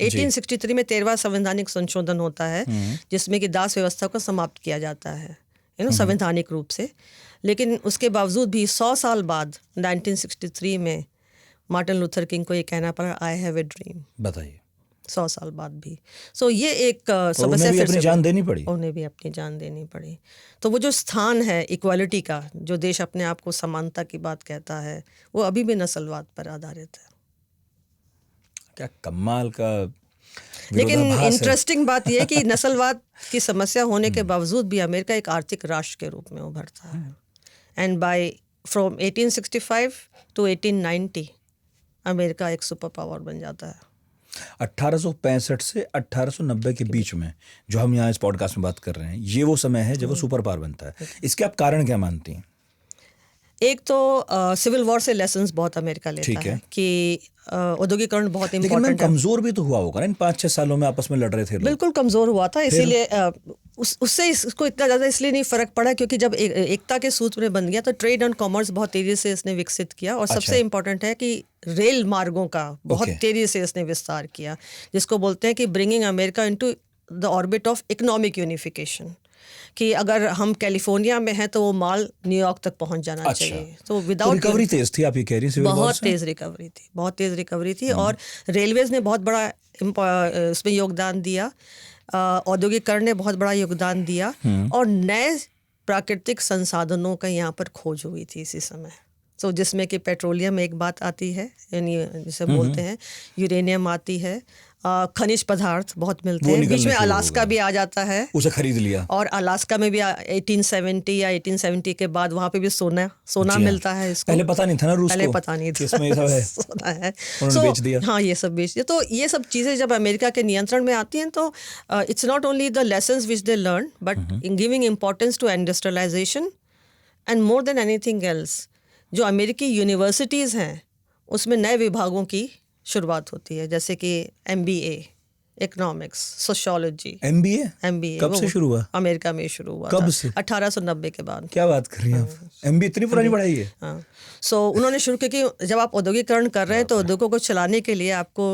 1863 में 13वां संवैधानिक संशोधन होता है जिसमें कि दास व्यवस्था को समाप्त किया जाता है, संवैधानिक रूप से। लेकिन उसके बावजूद भी 100 साल बाद 1963 में मार्टिन लूथर किंग को ये कहना पड़ा, आई हैव ए ड्रीम। बताइए, 100 साल बाद भी। ये एक समस्या, उन्हें भी अपनी जान देनी पड़ी। उन्हें भी अपनी जान देनी पड़ी। तो वो जो स्थान है इक्वालिटी का, जो देश अपने आप को समानता की बात कहता है, वो अभी भी नस्लवाद पर आधारित है। क्या कमाल का लेकिन विरोधाभास है। इंटरेस्टिंग बात यह है कि नस्लवाद की समस्या होने के बावजूद भी अमेरिका एक आर्थिक राष्ट्र के रूप में उभरता है। And by from 1865 to 1890 America एक सुपर पावर बन जाता है। 1865 से 1890 के बीच में जो हम यहाँ इस पॉडकास्ट में बात कर रहे हैं, ये वो समय है जब वो सुपर पावर बनता है। इसके आप कारण क्या मानती हैं? एक तो सिविल वॉर से लेसन्स बहुत अमेरिका लेता है कि औद्योगिकरण बहुत इम्पोर्टेंट है। कमजोर भी तो हुआ होगा ना इन 5-6 सालों में, आपस में लड़ रहे थे लोग। बिल्कुल कमजोर हुआ था, इसीलिए उससे इसको इतना ज़्यादा इसलिए नहीं फर्क पड़ा क्योंकि जब एकता के सूत्र में बन गया तो ट्रेड एंड कॉमर्स बहुत तेजी से इसने विकसित किया। और सबसे इम्पोर्टेंट है कि रेल मार्गों का बहुत तेजी से इसने विस्तार किया, जिसको बोलते हैं कि bringing America into the orbit of economic unification, कि अगर हम कैलिफोर्निया में हैं तो वो माल न्यूयॉर्क तक पहुंच जाना चाहिए। तो विदाउट रिकवरी तेज थी, आप ये कह रही हैं? बहुत तेज रिकवरी थी। और रेलवेज ने बहुत बड़ा इसमें योगदान दिया, औद्योगिकरण ने बहुत बड़ा योगदान दिया, और नए प्राकृतिक संसाधनों का यहाँ पर खोज हुई थी इसी समय। तो जिसमें कि पेट्रोलियम एक बात आती है, यानी जिसे बोलते हैं यूरेनियम आती है, खनिज पदार्थ बहुत मिलते हैं। बीच में अलास्का भी आ जाता है, उसे खरीद लिया। और अलास्का में भी 1870 या 1870 के बाद वहाँ पे भी सोना मिलता है इसको। पहले पता नहीं था ना रूस को, पहले पता नहीं था इसमें सब है। सोना है, उन्होंने बेच दिया। हाँ, ये सब बेच दिया। तो ये सब चीज़ें जब अमेरिका के नियंत्रण में आती हैं तो it's not only the lessons which they learn but in giving importance to industrialization and more than anything else, जो अमेरिकी यूनिवर्सिटीज़ हैं उसमें नए विभागों की शुरुआत होती है, जैसे कि MBA, इकोनॉमिक्स, सोशियोलॉजी। MBA कब से शुरू हुआ? अमेरिका में शुरू हुआ। कब से? 1890 के बाद। क्या बात कर रही हैं आप? MBA इतनी पुरानी पढ़ाई है? हाँ, उन्होंने शुरू किया कि जब आप औद्योगिकरण कर रहे हैं तो उद्योगों को चलाने के लिए आपको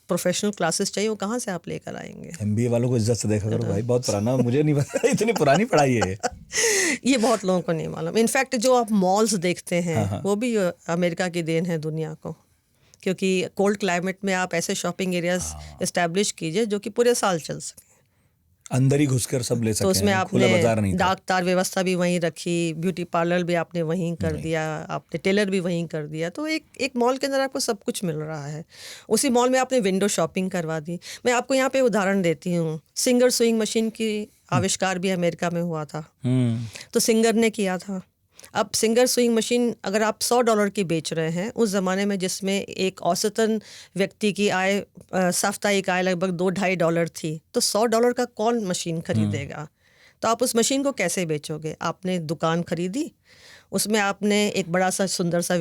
प्रोफेशनल क्लासेस चाहिए, वो कहाँ से आप लेकर आएंगे? MBA वालों को इज्जत से देखा करो भाई, बहुत पुराना, मुझे नहीं पता इतनी पुरानी पढ़ाई है। ये बहुत लोगों को नहीं मालूम। इनफैक्ट जो आप मॉल्स देखते हैं वो भी अमेरिका की देन है दुनिया को, क्योंकि कोल्ड क्लाइमेट में आप ऐसे शॉपिंग एरियाज एस्टैब्लिश कीजिए जो कि पूरे साल चल सके, अंदर ही घुसकर सब ले सकें। तो उसमें आपने डाक तार व्यवस्था भी वहीं रखी, ब्यूटी पार्लर भी आपने वहीं कर दिया, आपने टेलर भी वहीं कर दिया। तो एक मॉल के अंदर आपको सब कुछ मिल रहा है। उसी मॉल में आपने विंडो शॉपिंग करवा दी। मैं आपको यहाँ पे उदाहरण देती हूँ, सिंगर सुइंग मशीन की आविष्कार भी अमेरिका में हुआ था। तो सिंगर ने किया था। अब सिंगर सुइंग मशीन अगर आप $100 की बेच रहे हैं, उस ज़माने में जिसमें एक औसतन व्यक्ति की आय, साप्ताहिक आय लगभग $2-2.5 थी, तो $100 का कौन मशीन खरीदेगा? तो आप उस मशीन को कैसे बेचोगे? आपने दुकान खरीदी, उसमें आपने एक बड़ा सा सुंदर सा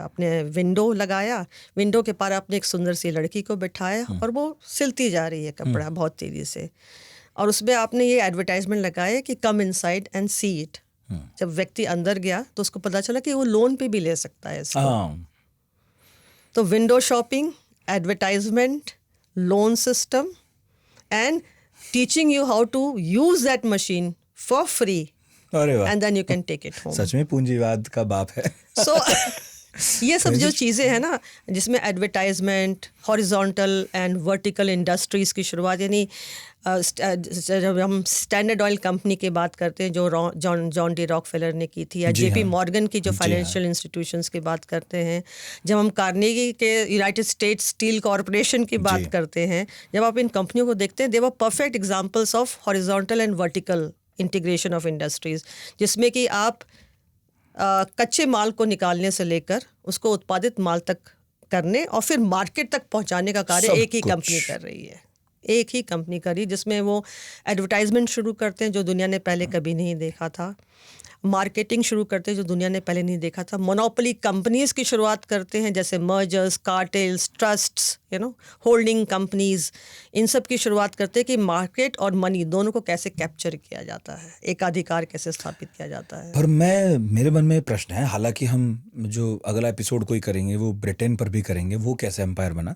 अपने विंडो लगाया, विंडो के पार आपने एक सुंदर सी लड़की को बिठाया और वो सिलती जा रही है कपड़ा बहुत तेज़ी से, और उसमें आपने ये एडवर्टाइजमेंट लगाया कि come inside and see it. जब व्यक्ति अंदर गया तो उसको पता चला कि वो लोन पे भी ले सकता है इसको। तो window shopping, advertisement, loan system and teaching you how to use that machine for free, and then you can take it home. सच में पूंजीवाद का बाप है। ये सब जो चीज़ें हैं ना, जिसमें advertisement, horizontal and vertical industries की शुरुआत, यानी जब हम स्टैंडर्ड ऑयल कंपनी की बात करते हैं जो जॉन डी रॉकफेलर ने की थी, या JP मॉर्गन की जो फाइनेंशियल इंस्टीट्यूशंस की बात करते हैं, जब हम कार्नेगी के यूनाइटेड स्टेट्स स्टील कॉरपोरेशन की बात करते हैं, जब आप इन कंपनियों को देखते हैं, they were perfect examples of horizontal and vertical integration of industries, जिसमें कि आप कच्चे माल को निकालने से लेकर उसको उत्पादित माल तक करने और फिर मार्केट तक पहुंचाने का कार्य एक ही कंपनी कर रही है। एक ही कंपनी करी, जिसमें वो एडवर्टाइजमेंट शुरू करते हैं जो दुनिया ने पहले कभी नहीं देखा था, मार्केटिंग शुरू करते हैं जो दुनिया ने पहले नहीं देखा था, मोनोपोली कंपनीज की शुरुआत करते हैं जैसे mergers, cartels, trusts, holding companies, इन सब की शुरुआत करते हैं कि मार्केट और मनी दोनों को कैसे कैप्चर किया जाता है, एकाधिकार कैसे स्थापित किया जाता है। पर मेरे मन में प्रश्न है, हालांकि हम जो अगला एपिसोड कोई करेंगे वो ब्रिटेन पर भी करेंगे, वो कैसे एम्पायर बना,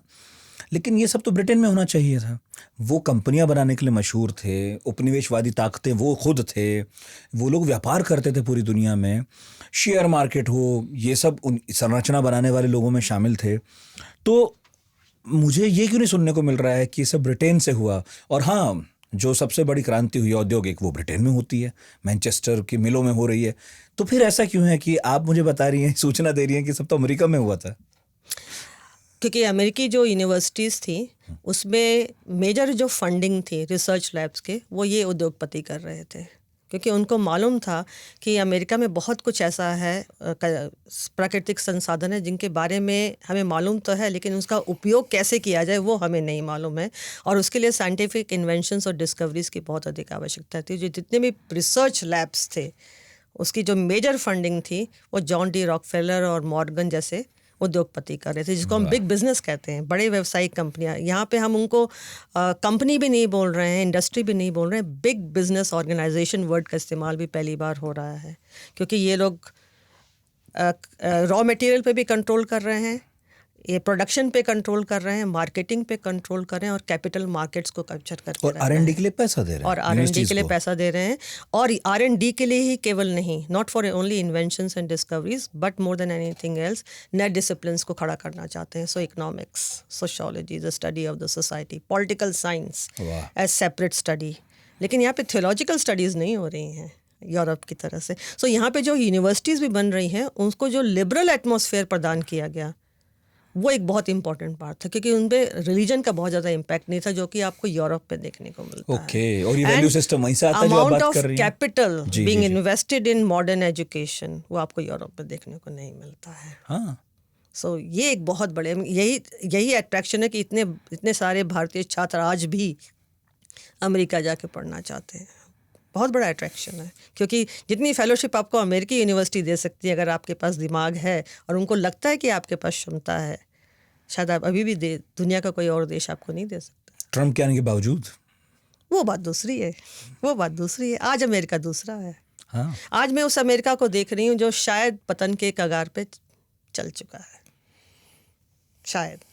लेकिन ये सब तो ब्रिटेन में होना चाहिए था। वो कंपनियां बनाने के लिए मशहूर थे, उपनिवेशवादी ताकतें वो खुद थे, वो लोग व्यापार करते थे पूरी दुनिया में, शेयर मार्केट हो, ये सब उन संरचना बनाने वाले लोगों में शामिल थे। तो मुझे ये क्यों नहीं सुनने को मिल रहा है कि ये सब ब्रिटेन से हुआ? और हाँ, जो सबसे बड़ी क्रांति हुई औद्योगिक, वो ब्रिटेन में होती है, मैनचेस्टर की मिलों में हो रही है। तो फिर ऐसा क्यों है कि आप मुझे बता रही हैं, सूचना दे रही हैं कि सब तो अमेरिका में हुआ था? क्योंकि अमेरिकी जो यूनिवर्सिटीज़ थी उसमें मेजर जो फंडिंग थी रिसर्च लैब्स के, वो ये उद्योगपति कर रहे थे, क्योंकि उनको मालूम था कि अमेरिका में बहुत कुछ ऐसा है, प्राकृतिक संसाधन है जिनके बारे में हमें मालूम तो है, लेकिन उसका उपयोग कैसे किया जाए वो हमें नहीं मालूम है। और उसके लिए साइंटिफिक इन्वेंशंस और डिस्कवरीज की बहुत अधिक आवश्यकता थी। जो जितने भी रिसर्च लैब्स थे उसकी जो मेजर फंडिंग थी वो जॉन डी रॉकफेलर और मॉर्गन जैसे उद्योगपति कर रहे थे, जिसको हम बिग बिजनेस कहते हैं, बड़े व्यावसायिक कंपनियां। यहाँ पे हम उनको कंपनी भी नहीं बोल रहे हैं, इंडस्ट्री भी नहीं बोल रहे हैं, बिग बिजनेस ऑर्गेनाइजेशन वर्ड का इस्तेमाल भी पहली बार हो रहा है, क्योंकि ये लोग रॉ मटेरियल पे भी कंट्रोल कर रहे हैं, ये प्रोडक्शन पे कंट्रोल कर रहे हैं, मार्केटिंग पे कंट्रोल कर रहे हैं और कैपिटल मार्केट्स को कैप्चर करके और R&D के लिए पैसा दे रहे हैं, और R&D के लिए पैसा दे रहे हैं। और R&D के लिए ही केवल नहीं, not for only inventions and discoveries, but more than anything else नए डिसिप्लिन्स को खड़ा करना चाहते हैं। So economics, sociology, the study of the society, political science as separate study. लेकिन यहाँ पे थियोलॉजिकल स्टडीज़ नहीं हो रही हैं यूरोप की तरह से। सो यहाँ पे जो यूनिवर्सिटीज़ भी बन रही हैं उनको जो लिबरल एटमॉस्फेयर प्रदान किया गया वो एक बहुत इंपॉर्टेंट पार्ट था, क्योंकि उन पे रिलीजन का बहुत ज़्यादा इम्पैक्ट नहीं था, जो कि आपको यूरोप पे देखने को मिलता है। ओके, और ये वैल्यू सिस्टम वहीं से आता है जो आप बात कर रही हैं। Capital being invested in modern education वो आपको यूरोप में देखने को नहीं मिलता है। हाँ, सो ये एक बहुत बड़े, यही अट्रैक्शन है कि इतने सारे भारतीय छात्र आज भी अमेरिका जाके पढ़ना चाहते हैं। बहुत बड़ा अट्रैक्शन है, क्योंकि जितनी फेलोशिप आपको अमेरिकी यूनिवर्सिटी दे सकती है अगर आपके पास दिमाग है और उनको लगता है कि आपके पास क्षमता है, शायद आप अभी भी दुनिया का कोई और देश आपको नहीं दे सकता। ट्रम्प के आने के बावजूद वो बात दूसरी है, वो बात दूसरी है। आज अमेरिका दूसरा है। हाँ, आज मैं उस अमेरिका को देख रही हूँ जो शायद पतन के कगार पे चल चुका है। शायद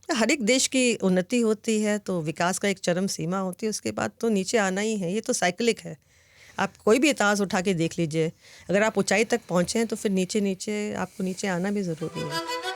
हर एक देश की उन्नति होती है तो विकास का एक चरम सीमा होती है, उसके बाद तो नीचे आना ही है। ये तो साइक्लिक है। आप कोई भी इतिहास उठा के देख लीजिए, अगर आप ऊंचाई तक पहुँचे हैं तो फिर नीचे नीचे आपको नीचे आना भी ज़रूरी है।